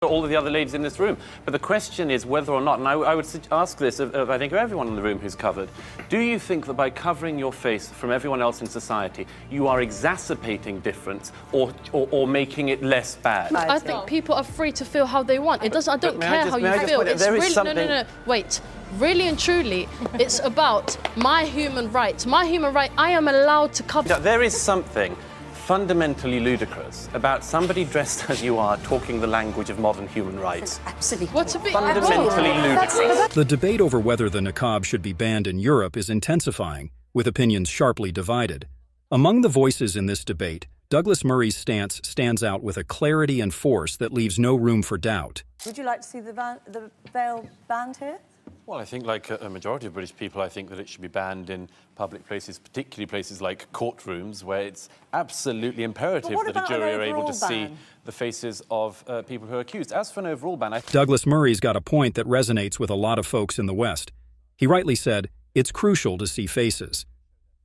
all of the other ladies in this room. But the question is whether or not, and I would ask this of I think of everyone in the room who's covered, do you think that by covering your face from everyone else in society, you are exacerbating difference or making it less bad? I think people are free to feel how they want. It doesn't. I don't care how you feel. It's really no. Wait. Really and truly, it's about my human rights. My human right. I am allowed to cover. There is something fundamentally ludicrous about somebody dressed as you are talking the language of modern human rights. Absolutely. What's a bit fundamentally ludicrous. The debate over whether the niqab should be banned in Europe is intensifying, with opinions sharply divided. Among the voices in this debate, Douglas Murray's stance stands out with a clarity and force that leaves no room for doubt. Would you like to see the veil banned here? Well, I think, like a majority of British people, I think that it should be banned in public places, particularly places like courtrooms, where it's absolutely imperative that a jury are able to see the faces of people who are accused. As for an overall ban, Douglas Murray's got a point that resonates with a lot of folks in the West. He rightly said, it's crucial to see faces.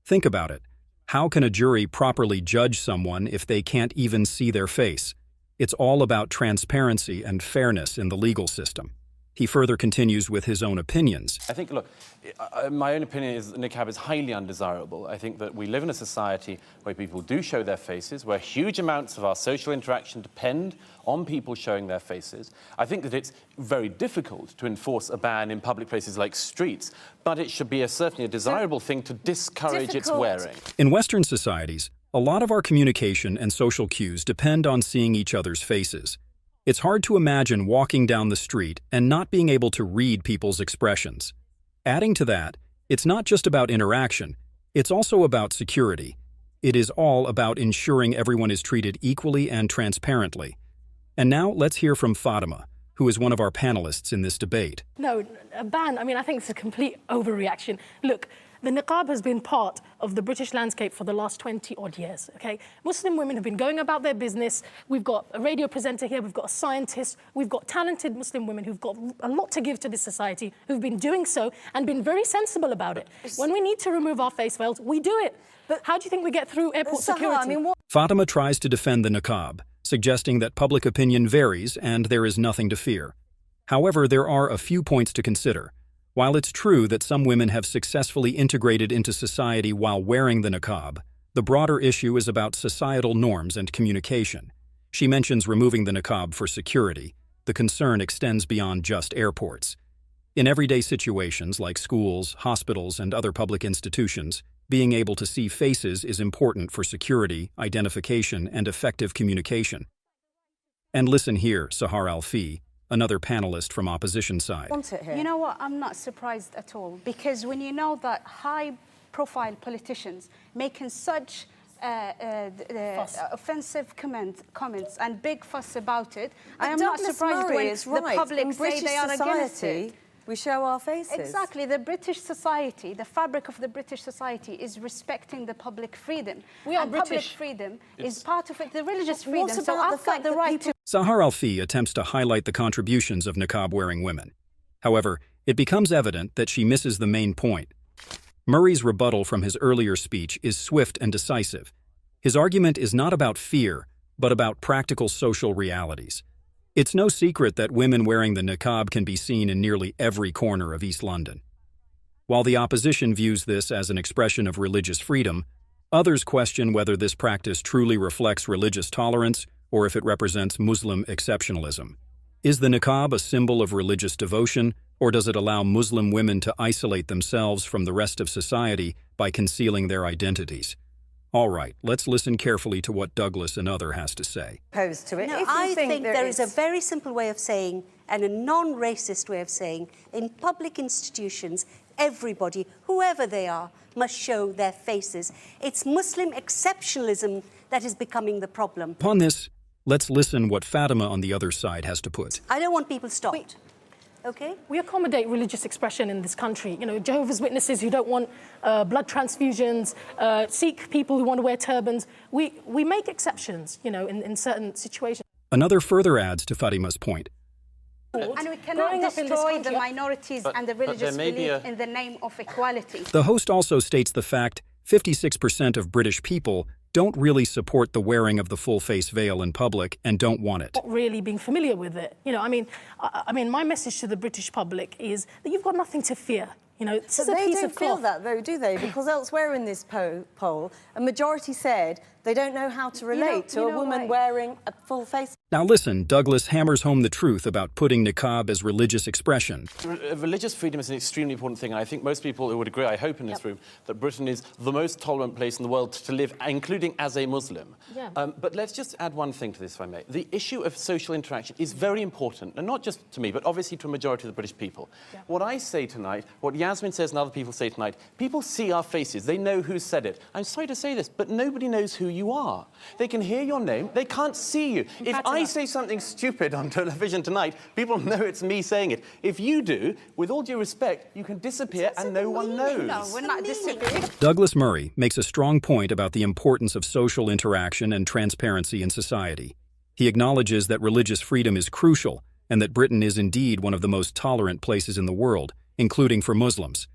Think about it. How can a jury properly judge someone if they can't even see their face? It's all about transparency and fairness in the legal system. He further continues with his own opinions. I think, look, my own opinion is that niqab is highly undesirable. I think that we live in a society where people do show their faces, where huge amounts of our social interaction depend on people showing their faces. I think that it's very difficult to enforce a ban in public places like streets, but it should be certainly a desirable thing to discourage its wearing. In Western societies, a lot of our communication and social cues depend on seeing each other's faces. It's hard to imagine walking down the street and not being able to read people's expressions. Adding to that, it's not just about interaction, it's also about security. It is all about ensuring everyone is treated equally and transparently. And now let's hear from Fatima, who is one of our panelists in this debate. No, a ban, I think it's a complete overreaction. Look, the niqab has been part of the British landscape for the last 20-odd years, okay? Muslim women have been going about their business. We've got a radio presenter here, we've got a scientist, we've got talented Muslim women who've got a lot to give to this society, who've been doing so and been very sensible about it. When we need to remove our face veils, we do it. But how do you think we get through airport security? Fatima tries to defend the niqab, suggesting that public opinion varies and there is nothing to fear. However, there are a few points to consider. While it's true that some women have successfully integrated into society while wearing the niqab, the broader issue is about societal norms and communication. She mentions removing the niqab for security. The concern extends beyond just airports. In everyday situations like schools, hospitals, and other public institutions, being able to see faces is important for security, identification, and effective communication. And listen here, Sahar Al Fii, another panelist from opposition side. You know what? I'm not surprised at all, because when you know that high-profile politicians making such offensive comments and big fuss about it, I am not surprised when the public say they are against it. We show our faces. Exactly. The British society, the fabric of the British society is respecting the public freedom. We are British. Public freedom is part of it, the religious freedom. So I've got the right to... Sahar Al Fii attempts to highlight the contributions of niqab-wearing women. However, it becomes evident that she misses the main point. Murray's rebuttal from his earlier speech is swift and decisive. His argument is not about fear, but about practical social realities. It's no secret that women wearing the niqab can be seen in nearly every corner of East London. While the opposition views this as an expression of religious freedom, others question whether this practice truly reflects religious tolerance or if it represents Muslim exceptionalism. Is the niqab a symbol of religious devotion, or does it allow Muslim women to isolate themselves from the rest of society by concealing their identities? All right, let's listen carefully to what Douglas and other has to say. Opposed to it. No, I think there is a very simple way of saying, and a non-racist way of saying, in public institutions, everybody, whoever they are, must show their faces. It's Muslim exceptionalism that is becoming the problem. Upon this, let's listen what Fatima on the other side has to put. I don't want people stopped. Okay? We accommodate religious expression in this country. You know, Jehovah's Witnesses who don't want blood transfusions, Sikh people who want to wear turbans. We make exceptions, you know, in certain situations. Another further adds to Fatima's point. And we cannot destroy the minorities and the religious belief in the name of equality. The host also states the fact 56% of British people don't really support the wearing of the full-face veil in public and don't want it. Not really being familiar with it. You know, I mean, my message to the British public is that you've got nothing to fear. You know, this is a piece of cloth. They don't feel that, though, do they? Because elsewhere in this poll, a majority said they don't know how to relate to a woman wearing a full face. Now listen, Douglas hammers home the truth about putting niqab as religious expression. Religious freedom is an extremely important thing, and I think most people who would agree, I hope in this room, that Britain is the most tolerant place in the world to live, including as a Muslim. Yeah. But let's just add one thing to this, if I may. The issue of social interaction is very important, and not just to me, but obviously to a majority of the British people. Yeah. What I say tonight, what Yasmin says and other people say tonight, people see our faces, they know who said it. I'm sorry to say this, but nobody knows who you are. They can hear your name, they can't see you. If I say something stupid on television tonight, people know it's me saying it. If you do, with all due respect, you can disappear and no one knows. No, we're not disappearing. Douglas Murray makes a strong point about the importance of social interaction and transparency in society. He acknowledges that religious freedom is crucial and that Britain is indeed one of the most tolerant places in the world, including for Muslims.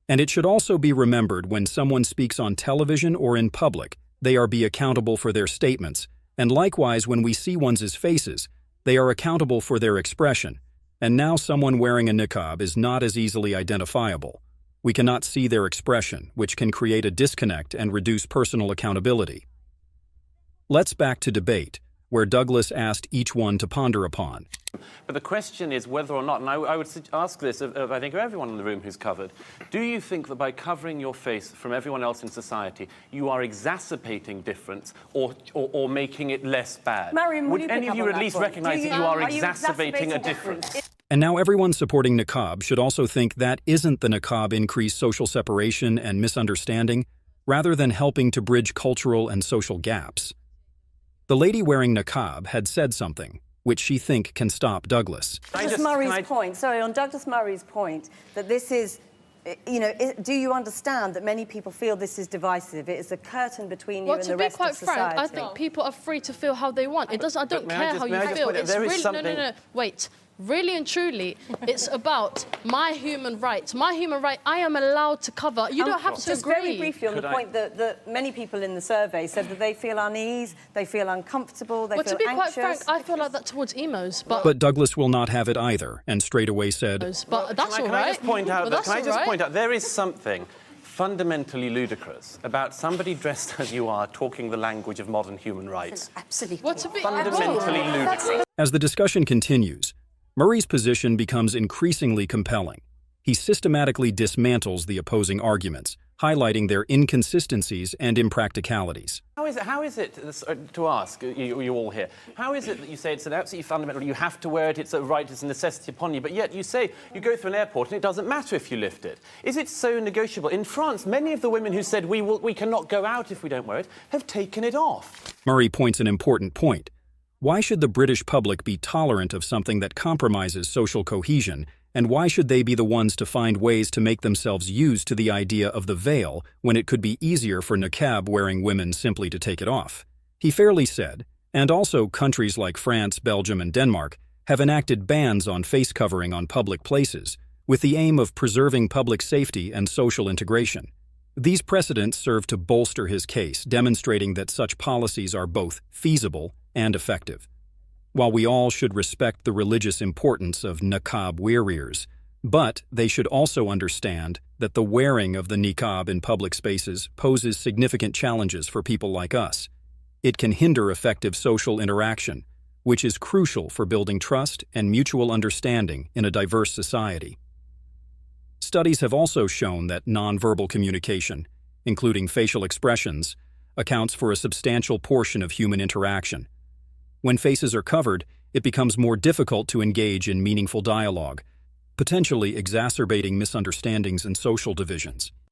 And it should also be remembered when someone speaks on television or in public, they are be accountable for their statements, and likewise when we see one's faces, they are accountable for their expression. And now someone wearing a niqab is not as easily identifiable. We cannot see their expression, which can create a disconnect and reduce personal accountability. Let's back to debate, where Douglas asked each one to ponder upon. But the question is whether or not, and I would ask this of I think of everyone in the room who's covered, do you think that by covering your face from everyone else in society, you are exacerbating difference or making it less bad? Mariam, would any of you at least recognise that you are exacerbating a difference? And now everyone supporting niqab should also think that isn't the niqab increase social separation and misunderstanding, rather than helping to bridge cultural and social gaps. The lady wearing niqab had said something, which she think can stop Douglas. Douglas Murray's point, on Douglas Murray's point, that this is, you know, do you understand that many people feel this is divisive? It is a curtain between you and the rest of society. Well, to be quite frank, I think people are free to feel how they want. It doesn't. I don't care how you feel. It's really no. Wait. Really and truly, it's about my human rights. My human right, I am allowed to cover. You don't have to just agree. Very briefly on the point that many people in the survey said that they feel unease, they feel uncomfortable, they feel anxious. Well, to be quite frank, I feel like that towards emos. But Douglas will not have it either, and straight away said... But that's all right. Can I just point out, there is something fundamentally ludicrous about somebody dressed as you are talking the language of modern human rights. Absolutely. Fundamentally ludicrous. As the discussion continues, Murray's position becomes increasingly compelling. He systematically dismantles the opposing arguments, highlighting their inconsistencies and impracticalities. How is it to ask, you all here, how is it that you say it's an absolutely fundamental, you have to wear it, it's a right, it's a necessity upon you, but yet you say you go through an airport and it doesn't matter if you lift it? Is it so negotiable? In France, many of the women who said we cannot go out if we don't wear it have taken it off. Murray points an important point. Why should the British public be tolerant of something that compromises social cohesion, and why should they be the ones to find ways to make themselves used to the idea of the veil when it could be easier for niqab-wearing women simply to take it off? He fairly said, and also countries like France, Belgium, and Denmark have enacted bans on face covering on public places, with the aim of preserving public safety and social integration. These precedents serve to bolster his case, demonstrating that such policies are both feasible and effective. While we all should respect the religious importance of niqab wearers, but they should also understand that the wearing of the niqab in public spaces poses significant challenges for people like us. It can hinder effective social interaction, which is crucial for building trust and mutual understanding in a diverse society. Studies have also shown that nonverbal communication, including facial expressions, accounts for a substantial portion of human interaction. When faces are covered, it becomes more difficult to engage in meaningful dialogue, potentially exacerbating misunderstandings and social divisions.